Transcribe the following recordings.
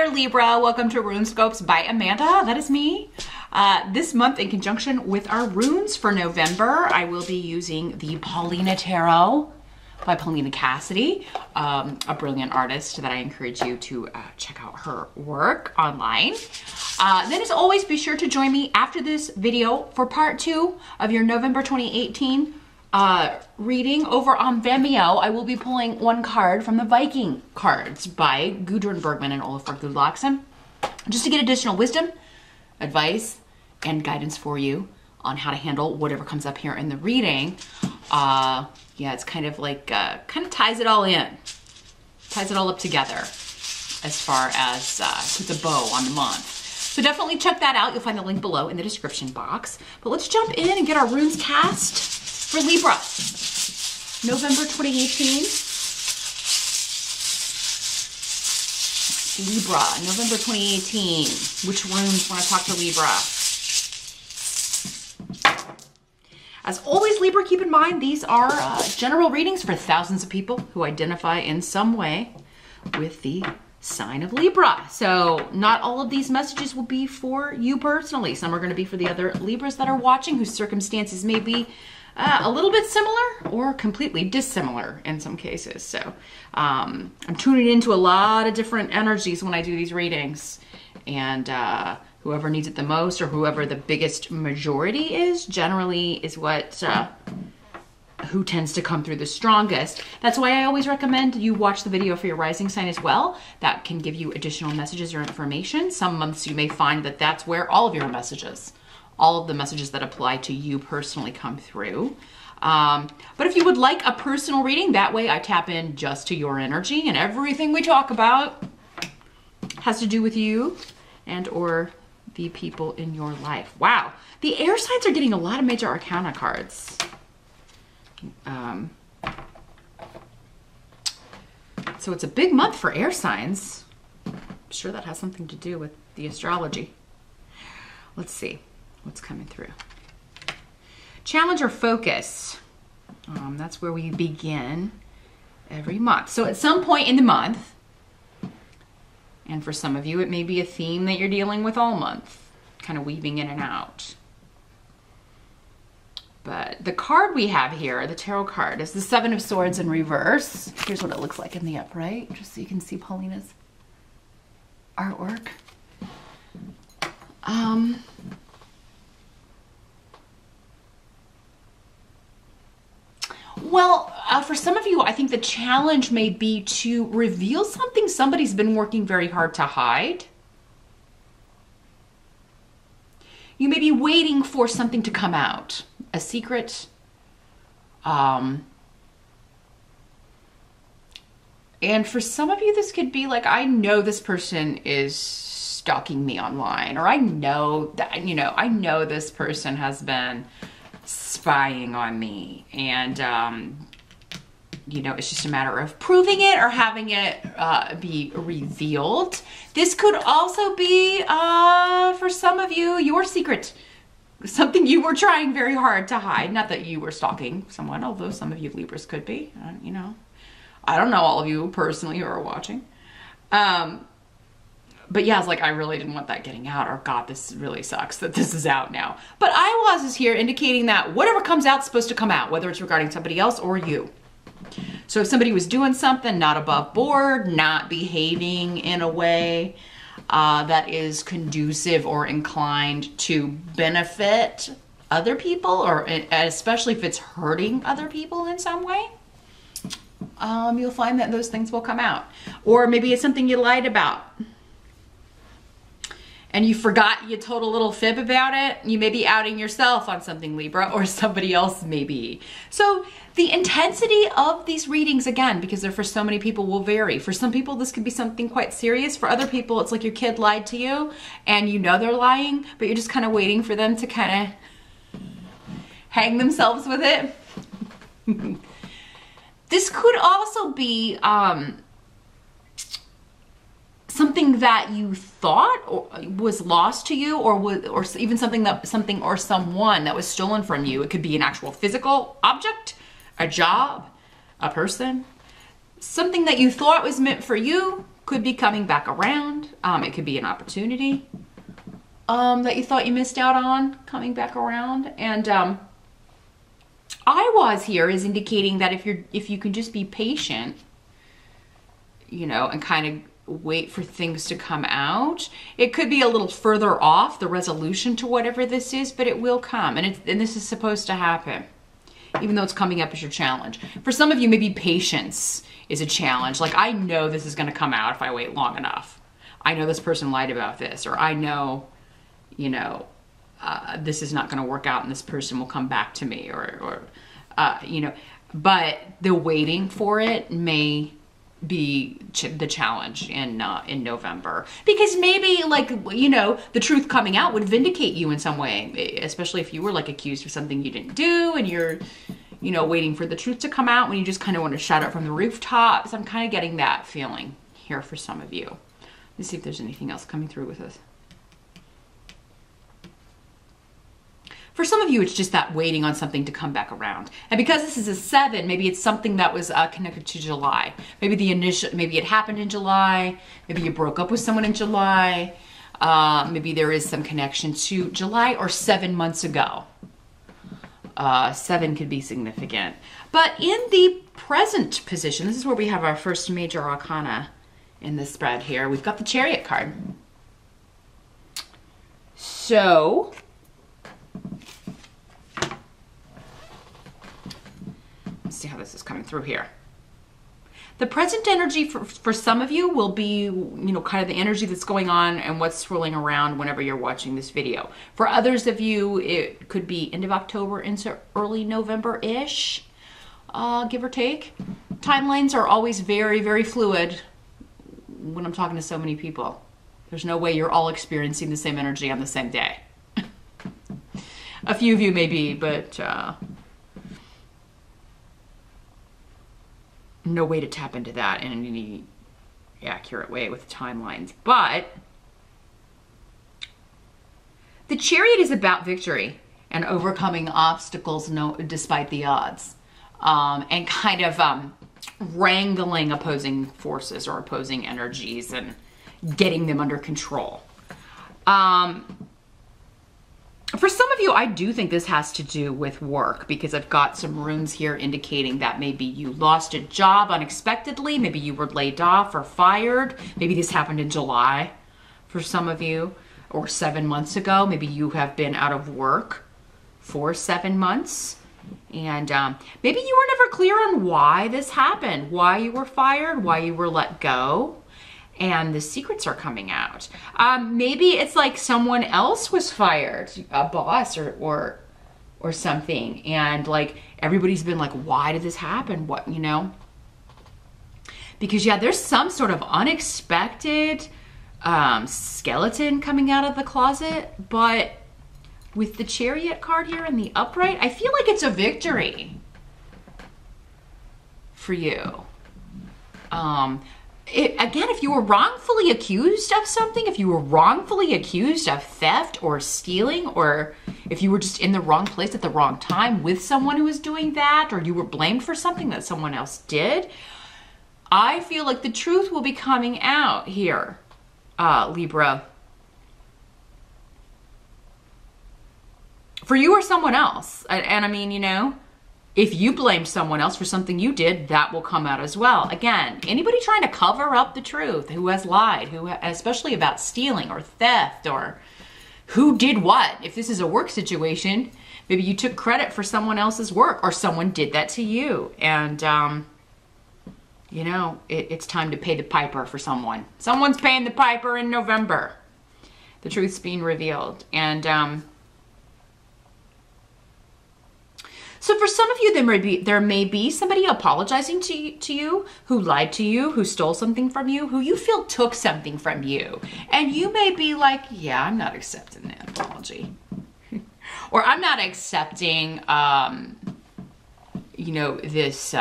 there, Libra. Welcome to RuneScopes by Amanda. That is me. This month, in conjunction with our runes for November, I will be using the Paulina Tarot by Paulina Cassidy, a brilliant artist that I encourage you to check out her work online. Then as always, be sure to join me after this video for part 2 of your November 2018 reading over on Vimeo. I will be pulling one card from the Viking cards by Gudrun Bergman and Olafur Gudlaxson, just to get additional wisdom, advice, and guidance for you on how to handle whatever comes up here in the reading. Yeah, it's kind of like, kind of ties it all in. Ties it all up together as far as puts a bow on the month. So definitely check that out. You'll find the link below in the description box. But let's jump in and get our runes cast for Libra. November 2018. Libra, November 2018. Which runes want to talk to Libra? As always, Libra, keep in mind, these are general readings for thousands of people who identify in some way with the sign of Libra. So not all of these messages will be for you personally. Some are going to be for the other Libras that are watching, whose circumstances may be a little bit similar or completely dissimilar in some cases. So I'm tuning into a lot of different energies when I do these readings. And whoever needs it the most, or whoever the biggest majority is, generally is what who tends to come through the strongest. That's why I always recommend you watch the video for your rising sign as well. That can give you additional messages or information. Some months you may find that that's where all of your messages, all of the messages that apply to you personally, come through. But if you would like a personal reading, that way I tap in just to your energy, and everything we talk about has to do with you and or the people in your life. Wow, the air signs are getting a lot of major arcana cards. So it's a big month for air signs. I'm sure that has something to do with the astrology. Let's see what's coming through. Challenge or focus. That's where we begin every month. So at some point in the month, and for some of you, it may be a theme that you're dealing with all month, kind of weaving in and out. But the card we have here, the tarot card, is the Seven of Swords in reverse. Here's what it looks like in the upright, just so you can see Paulina's artwork. Well, for some of you, I think the challenge may be to reveal something somebody's been working very hard to hide. You may be waiting for something to come out, a secret. And for some of you, this could be like, I know this person is stalking me online, or I know that, you know, I know this person has been spying on me, and you know, it's just a matter of proving it or having it be revealed. This could also be for some of you, your secret, something you were trying very hard to hide. Not that you were stalking someone, although some of you Libras could be. You know, I don't know all of you personally who are watching. But yeah, it's like, I really didn't want that getting out, or God, this really sucks that this is out now. But Iwas is here indicating that whatever comes out is supposed to come out, whether it's regarding somebody else or you. So if somebody was doing something not above board, not behaving in a way that is conducive or inclined to benefit other people, or especially if it's hurting other people in some way, you'll find that those things will come out. Or maybe it's something you lied about, and you forgot, you told a little fib about it. You may be outing yourself on something, Libra, or somebody else may be. So the intensity of these readings, again, because they're for so many people, will vary. For some people, this could be something quite serious. For other people, it's like your kid lied to you and you know they're lying, but you're just kind of waiting for them to kind of hang themselves with it. This could also be something that you thought was lost to you, or even something or someone that was stolen from you. It could be an actual physical object, a job, a person, something that you thought was meant for you could be coming back around. It could be an opportunity that you thought you missed out on coming back around. And I was here is indicating that if you can just be patient, you know, and kind of wait for things to come out. It could be a little further off the resolution to whatever this is, but it will come, and this is supposed to happen, even though it's coming up as your challenge. For some of you, maybe patience is a challenge. Like, I know this is going to come out if I wait long enough. I know this person lied about this, or I know, you know, this is not going to work out, and this person will come back to me, or you know. But the waiting for it may be the challenge in November, because maybe, like, you know, the truth coming out would vindicate you in some way, especially if you were like accused of something you didn't do, and you're, you know, waiting for the truth to come out when you just kind of want to shout out from the rooftops. I'm kind of getting that feeling here for some of you. Let's see if there's anything else coming through with us. For some of you, it's just that waiting on something to come back around. And because this is a 7, maybe it's something that was connected to July. Maybe maybe it happened in July. Maybe you broke up with someone in July. Maybe there is some connection to July or 7 months ago. 7 could be significant. But in the present position, this is where we have our first major arcana in the spread here. We've got the Chariot card. So see how this is coming through here. The present energy for some of you will be, you know, kind of the energy that's going on and what's swirling around whenever you're watching this video. For others of you, it could be end of October into early November-ish, give or take. Timelines are always very, very fluid when I'm talking to so many people. There's no way you're all experiencing the same energy on the same day. A few of you may be, but no way to tap into that in any accurate way with timelines. But the Chariot is about victory and overcoming obstacles despite the odds, and kind of wrangling opposing forces or opposing energies and getting them under control. For some of you, I do think this has to do with work, because I've got some runes here indicating that maybe you lost a job unexpectedly. Maybe you were laid off or fired. Maybe this happened in July for some of you, or 7 months ago. Maybe you have been out of work for 7 months. And maybe you were never clear on why this happened, why you were fired, why you were let go. And the secrets are coming out. Maybe it's like someone else was fired, a boss or something. And like everybody's been like, why did this happen? What, you know? Because yeah, there's some sort of unexpected skeleton coming out of the closet. But with the Chariot card here in the upright, I feel like it's a victory for you. Again, if you were wrongfully accused of something, if you were wrongfully accused of theft or stealing, or if you were just in the wrong place at the wrong time with someone who was doing that, or you were blamed for something that someone else did, I feel like the truth will be coming out here, Libra. For you or someone else. And I mean, you know, if you blamed someone else for something you did, that will come out as well. Again, anybody trying to cover up the truth, who has lied, especially about stealing or theft or who did what. If this is a work situation, maybe you took credit for someone else's work or someone did that to you. And, you know, it's time to pay the piper for someone. Someone's paying the piper in November. The truth's being revealed. And, so for some of you, there may be somebody apologizing to you, who lied to you, who stole something from you, who you feel took something from you. And you may be like, yeah, I'm not accepting that apology. Or I'm not accepting, you know, this,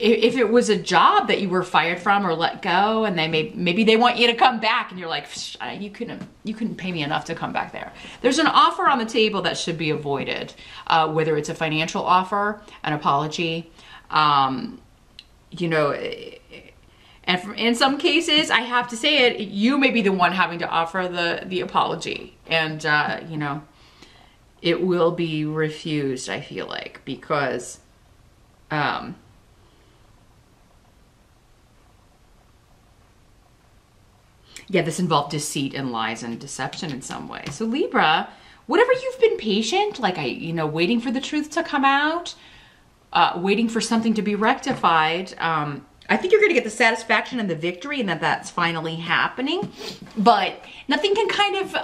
if it was a job that you were fired from or let go, and maybe they want you to come back, and you're like, you couldn't pay me enough to come back there. There's an offer on the table that should be avoided, whether it's a financial offer, an apology, you know, And in some cases, I have to say it, you may be the one having to offer the apology. And, you know, it will be refused, I feel like, because, yeah, this involved deceit and lies and deception in some way. So Libra, whatever you've been patient, like you know, waiting for the truth to come out, waiting for something to be rectified, I think you're going to get the satisfaction and the victory and that that's finally happening. But nothing can kind of,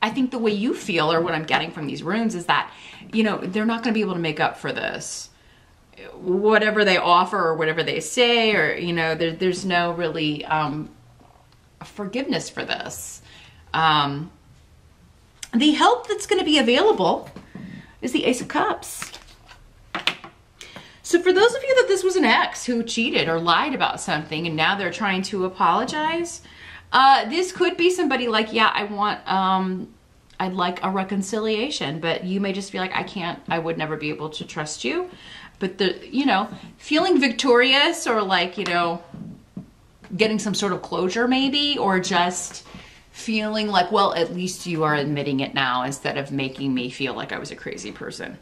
I think the way you feel, or what I'm getting from these runes, is that, you know, they're not going to be able to make up for this. Whatever they offer or whatever they say, or, you know, there's no really forgiveness for this. The help that's going to be available is the Ace of Cups. So for those of you that this was an ex who cheated or lied about something and now they're trying to apologize, this could be somebody like, yeah, I'd like a reconciliation, but you may just be like, I would never be able to trust you. But you know, feeling victorious, or like, you know, getting some sort of closure maybe, or just feeling like, well, at least you are admitting it now instead of making me feel like I was a crazy person.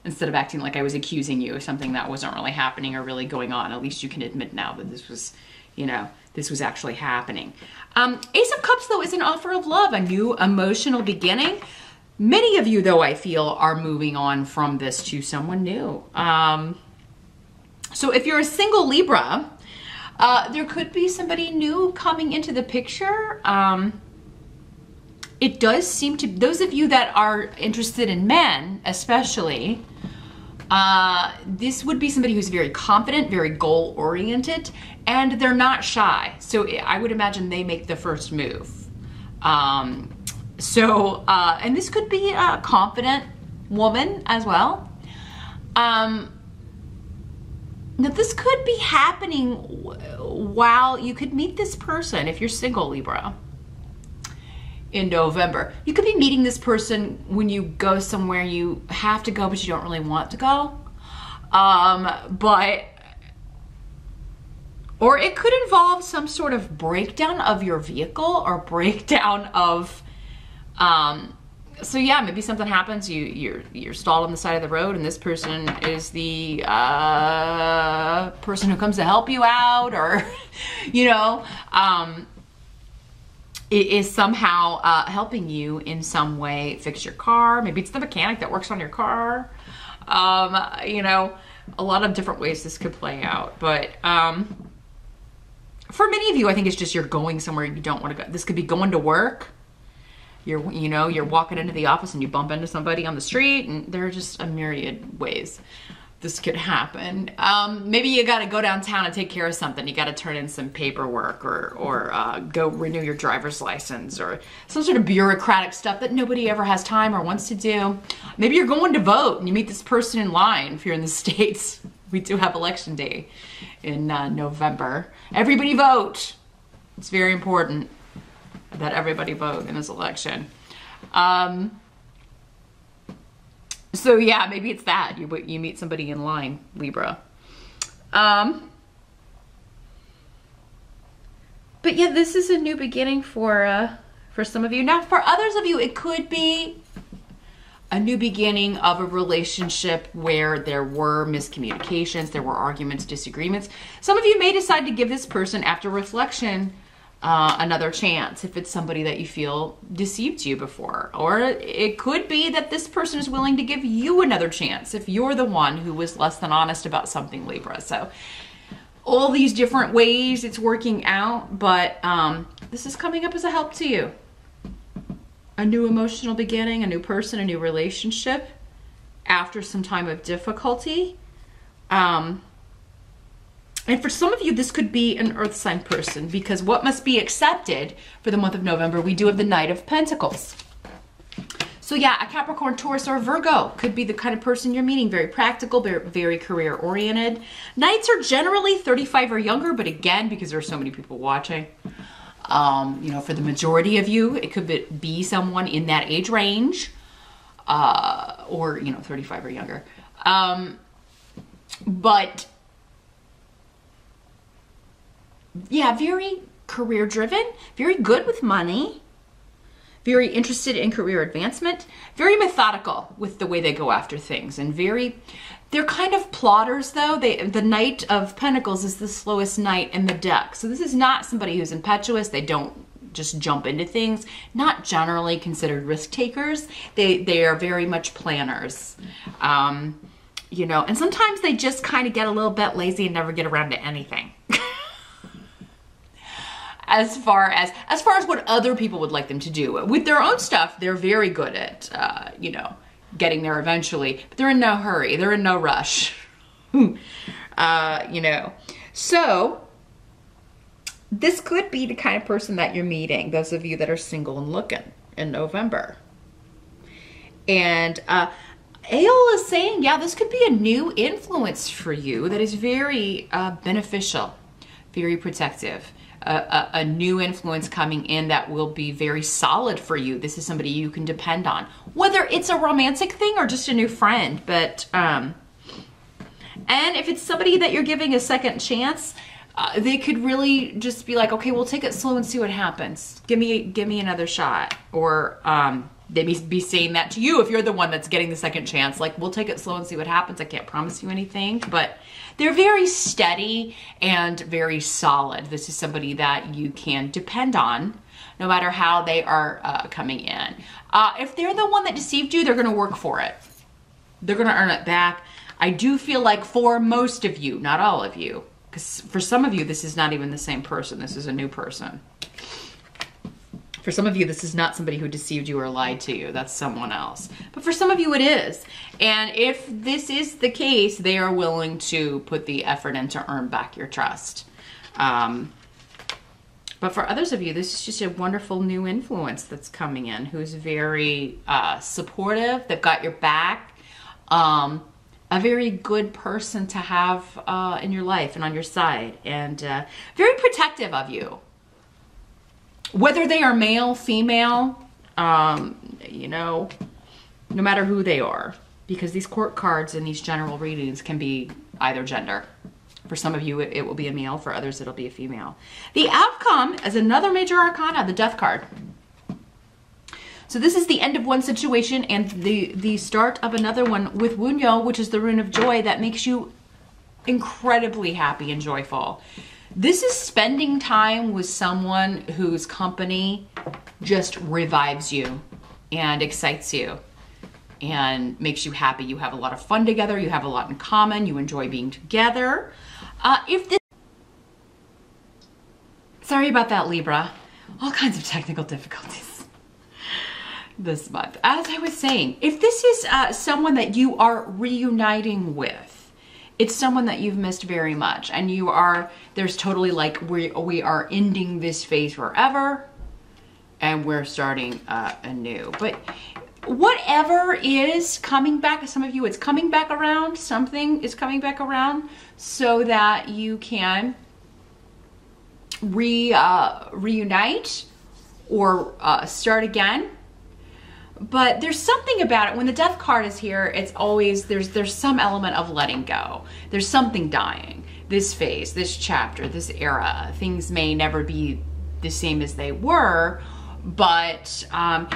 Instead of acting like I was accusing you of something that wasn't really happening or really going on. At least you can admit now that this was, you know, this was actually happening. Ace of Cups, though, is an offer of love, a new emotional beginning. Many of you, though, I feel, are moving on from this to someone new. So if you're a single Libra, there could be somebody new coming into the picture. It does seem to, those of you that are interested in men, especially, this would be somebody who's very confident, very goal-oriented, and they're not shy. So I would imagine they make the first move. And this could be a confident woman as well. Now this could be happening while you could meet this person if you're single, Libra, in November. You could be meeting this person when you go somewhere you have to go, but you don't really want to go. Or it could involve some sort of breakdown of your vehicle, or breakdown of, so yeah, maybe something happens, you're stalled on the side of the road, and this person is the person who comes to help you out, or, you know, it is somehow helping you in some way fix your car. Maybe it's the mechanic that works on your car. You know, a lot of different ways this could play out. But for many of you, I think it's just you're going somewhere you don't want to go. This could be going to work. You're walking into the office and you bump into somebody on the street, and there are just a myriad ways this could happen. Maybe you got to go downtown and take care of something. You got to turn in some paperwork, or go renew your driver's license, or some sort of bureaucratic stuff that nobody ever has time or wants to do. Maybe you're going to vote and you meet this person in line. If you're in the States, we do have election day in November. Everybody vote. It's very important that everybody vote in this election. So yeah, maybe it's that. You meet somebody in line, Libra. But yeah, this is a new beginning for some of you. Now, for others of you, it could be a new beginning of a relationship where there were miscommunications, there were arguments, disagreements. Some of you may decide to give this person, after reflection, another chance if it's somebody that you feel deceived you before. Or it could be that this person is willing to give you another chance if you're the one who was less than honest about something, Libra. So all these different ways it's working out, but this is coming up as a help to you. A new emotional beginning, a new person, a new relationship after some time of difficulty. And for some of you, this could be an earth sign person, because what must be accepted for the month of November, we do have the Knight of Pentacles. So yeah, a Capricorn, Taurus, or Virgo could be the kind of person you're meeting. Very practical, very career oriented. Knights are generally 35 or younger, but again, because there are so many people watching, you know, for the majority of you, it could be someone in that age range, or, you know, 35 or younger. But yeah, very career driven, very good with money, very interested in career advancement, very methodical with the way they go after things, and they're kind of plotters though. The Knight of Pentacles is the slowest knight in the deck. So this is not somebody who's impetuous. They don't just jump into things, not generally considered risk takers. They are very much planners. You know, and sometimes they just kind of get a little bit lazy and never get around to anything. As far as what other people would like them to do. With their own stuff, they're very good at, you know, getting there eventually, but they're in no hurry. They're in no rush. You know, so this could be the kind of person that you're meeting, those of you that are single and looking in November. And Ale is saying, yeah, this could be a new influence for you that is very beneficial, very protective. A new influence coming in that will be very solid for you. This is somebody you can depend on, whether it's a romantic thing or just a new friend. But and if it's somebody that you're giving a second chance, they could really just be like, okay, we'll take it slow and see what happens. Give me another shot. Or they may be saying that to you if you're the one that's getting the second chance. Like, we'll take it slow and see what happens. I can't promise you anything, but they're very steady and very solid. This is somebody that you can depend on no matter how they are coming in. If they're the one that deceived you, they're going to work for it. They're going to earn it back. I do feel like for most of you, not all of you, because for some of you, this is not even the same person. This is a new person. For some of you, this is not somebody who deceived you or lied to you. That's someone else. But for some of you, it is. And if this is the case, they are willing to put the effort in to earn back your trust. But for others of you, this is just a wonderful new influence that's coming in, who's very supportive. They've got your back. A very good person to have in your life and on your side. And very protective of you. Whether they are male, female, you know, no matter who they are, because these court cards and these general readings can be either gender. For some of you, it will be a male. For others, it'll be a female. The outcome is another major arcana, the Death card. So this is the end of one situation and the start of another one with Wunyo, which is the rune of joy that makes you incredibly happy and joyful. This is spending time with someone whose company just revives you and excites you and makes you happy. You have a lot of fun together. You have a lot in common. You enjoy being together. Sorry about that, Libra. All kinds of technical difficulties this month. As I was saying, if this is someone that you are reuniting with, it's someone that you've missed very much, and there's totally like, we are ending this phase forever, and we're starting anew. But whatever is coming back, some of you, it's coming back around, something is coming back around, so that you can reunite or start again. But there's something about it. When the Death card is here, it's always, there's some element of letting go. There's something dying. This phase, this chapter, this era, things may never be the same as they were, but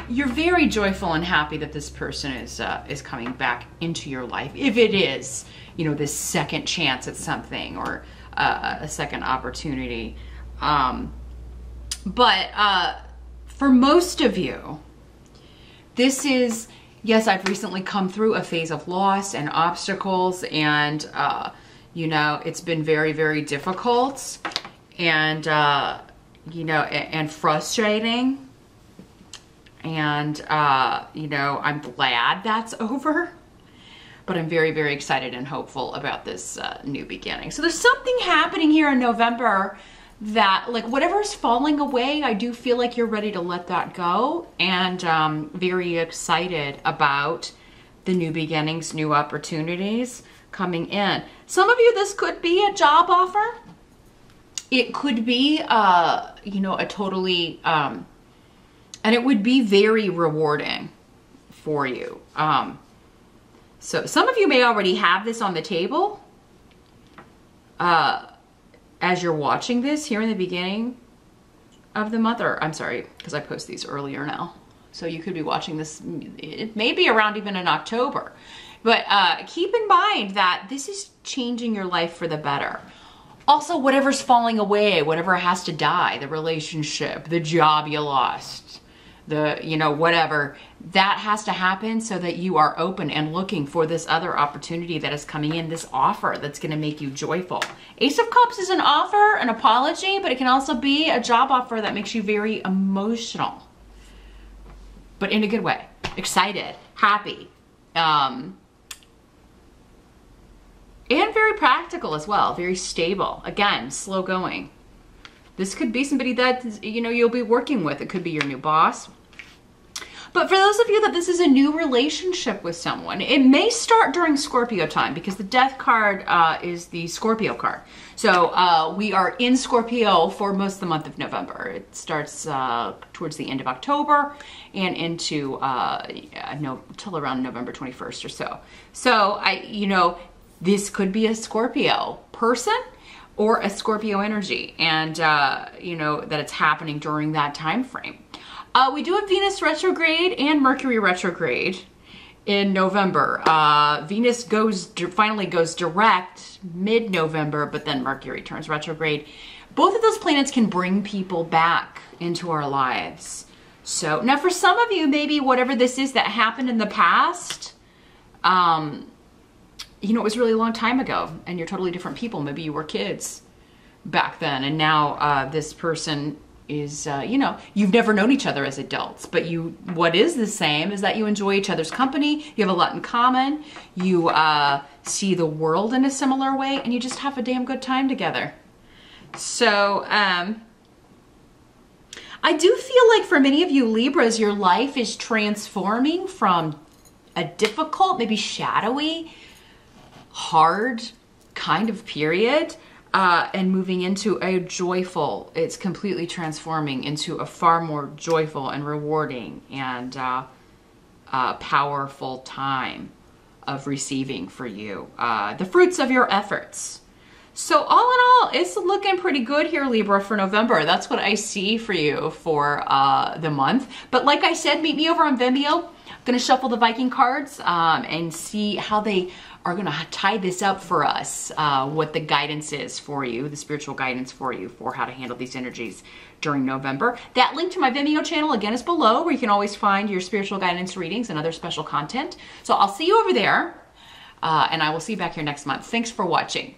you're very joyful and happy that this person is coming back into your life. If it is, you know, this second chance at something or a second opportunity. But for most of you, this is, yes, I've recently come through a phase of loss and obstacles, and, you know, it's been very, very difficult and, you know, and frustrating. And, you know, I'm glad that's over, but I'm very, very excited and hopeful about this new beginning. So there's something happening here in November that, like, whatever's falling away, I do feel like you're ready to let that go, and very excited about the new beginnings, new opportunities coming in. Some of you, this could be a job offer. It could be, you know, a totally, and it would be very rewarding for you. So some of you may already have this on the table. as you're watching this here in the beginning of the month, or I'm sorry, because I post these earlier now. So you could be watching this, it may be around even in October. But keep in mind that this is changing your life for the better. Also, whatever's falling away, whatever has to die, the relationship, the job you lost, the, you know, whatever, that has to happen so that you are open and looking for this other opportunity that is coming in, this offer that's going to make you joyful. Ace of Cups is an offer, an apology, but it can also be a job offer that makes you very emotional, but in a good way, excited, happy, and very practical as well, very stable. Again, slow going. This could be somebody that, you know, you'll be working with. It could be your new boss. But for those of you that this is a new relationship with someone, it may start during Scorpio time because the Death card is the Scorpio card. So we are in Scorpio for most of the month of November. It starts towards the end of October and into till around November 21st or so. So you know, this could be a Scorpio person or a Scorpio energy, and you know that it's happening during that time frame. We do have Venus retrograde and Mercury retrograde in November. Venus finally goes direct mid-November, but then Mercury turns retrograde. Both of those planets can bring people back into our lives. So now for some of you, maybe whatever this is that happened in the past, you know, it was a really long time ago and you're totally different people. Maybe you were kids back then, and now this person is, you know, you've never known each other as adults, but what is the same is that you enjoy each other's company, you have a lot in common, you see the world in a similar way, and you just have a damn good time together. So, I do feel like for many of you Libras, your life is transforming from a difficult, maybe shadowy, hard kind of period, and moving into a joyful, it's completely transforming into a far more joyful and rewarding and powerful time of receiving for you the fruits of your efforts. So all in all, it's looking pretty good here, Libra, for November. That's what I see for you for the month. But like I said, meet me over on Vimeo. I'm going to shuffle the Viking cards and see how they are going to tie this up for us, what the guidance is for you, the spiritual guidance for you for how to handle these energies during November. That link to my Vimeo channel, again, is below, where you can always find your spiritual guidance readings and other special content. So I'll see you over there, and I will see you back here next month. Thanks for watching.